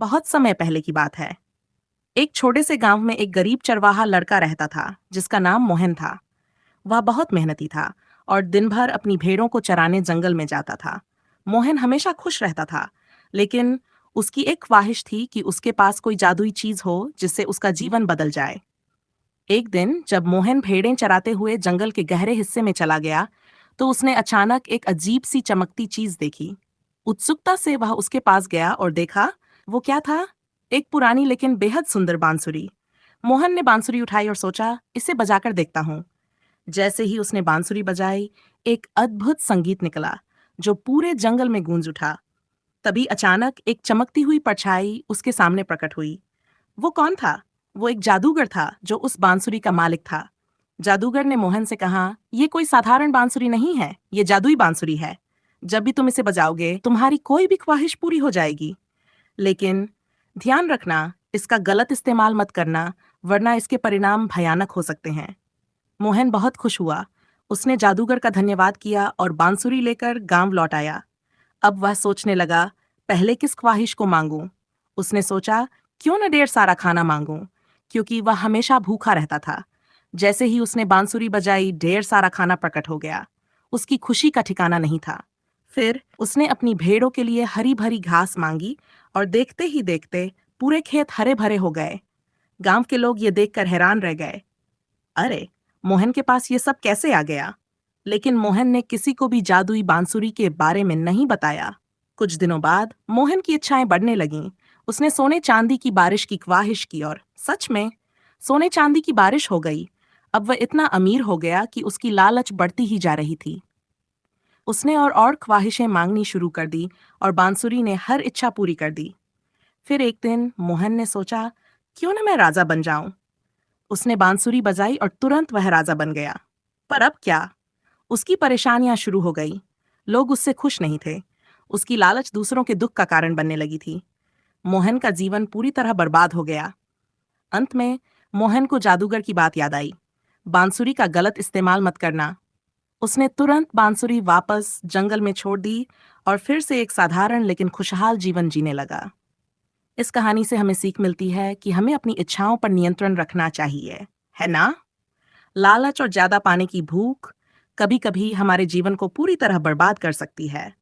बहुत समय पहले की बात है। एक छोटे से गांव में एक गरीब चरवाहा लड़का रहता था जिसका नाम मोहन था। वह बहुत मेहनती था और दिन भर अपनी भेड़ों को चराने जंगल में जाता था। मोहन हमेशा खुश रहता था, लेकिन उसकी एक ख्वाहिश थी कि उसके पास कोई जादुई चीज हो जिससे उसका जीवन बदल जाए। एक दिन जब मोहन भेड़ें चराते हुए जंगल के गहरे हिस्से में चला गया, तो उसने अचानक एक अजीब सी चमकती चीज देखी। उत्सुकता से वह उसके पास गया और देखा, वो क्या था? एक पुरानी लेकिन बेहद सुंदर बांसुरी। मोहन ने बांसुरी उठाई और सोचा, इसे बजाकर देखता हूँ। जैसे ही उसने बांसुरी बजाई, एक अद्भुत संगीत निकला जो पूरे जंगल में गूंज उठा। तभी अचानक एक चमकती हुई परछाई उसके सामने प्रकट हुई। वो कौन था? वो एक जादूगर था जो उस बांसुरी का मालिक था। जादूगर ने मोहन से कहा, ये कोई साधारण बांसुरी नहीं है, ये जादुई बांसुरी है। जब भी तुम इसे बजाओगे, तुम्हारी कोई भी ख्वाहिश पूरी हो जाएगी। लेकिन ध्यान रखना, इसका गलत इस्तेमाल मत करना, वरना इसके परिणाम भयानक हो सकते हैं। मोहन बहुत खुश हुआ। उसने जादूगर का धन्यवाद किया और बांसुरी लेकर गांव लौट आया। अब वह सोचने लगा, पहले किस ख्वाहिश को मांगूं? उसने सोचा, क्यों न ढेर सारा खाना मांगूं, क्योंकि वह हमेशा भूखा रहता था। जैसे ही उसने बांसुरी बजाई, ढेर सारा खाना प्रकट हो गया। उसकी खुशी का ठिकाना नहीं था। फिर उसने अपनी भेड़ों के लिए हरी भरी घास मांगी और देखते ही देखते पूरे खेत हरे भरे हो गए। गांव के लोग ये देखकर हैरान रह गए। अरे, मोहन के पास ये सब कैसे आ गया? लेकिन मोहन ने किसी को भी जादुई बांसुरी के बारे में नहीं बताया। कुछ दिनों बाद मोहन की इच्छाएं बढ़ने लगीं। उसने सोने चांदी की बारिश की ख्वाहिश की और सच में सोने चांदी की बारिश हो गई। अब वह इतना अमीर हो गया कि उसकी लालच बढ़ती ही जा रही थी। उसने और ख्वाहिशें मांगनी शुरू कर दी और बांसुरी ने हर इच्छा पूरी कर दी। फिर एक दिन मोहन ने सोचा, क्यों न मैं राजा बन जाऊं। उसने बांसुरी बजाई और तुरंत वह राजा बन गया। पर अब क्या? उसकी परेशानियां शुरू हो गई। लोग उससे खुश नहीं थे। उसकी लालच दूसरों के दुख का कारण बनने लगी थी। मोहन का जीवन पूरी तरह बर्बाद हो गया। अंत में मोहन को जादूगर की बात याद आई। बांसुरी का गलत इस्तेमाल मत करना। उसने तुरंत बांसुरी वापस जंगल में छोड़ दी और फिर से एक साधारण लेकिन खुशहाल जीवन जीने लगा। इस कहानी से हमें सीख मिलती है कि हमें अपनी इच्छाओं पर नियंत्रण रखना चाहिए, है ना? लालच और ज्यादा पाने की भूख कभी-कभी हमारे जीवन को पूरी तरह बर्बाद कर सकती है।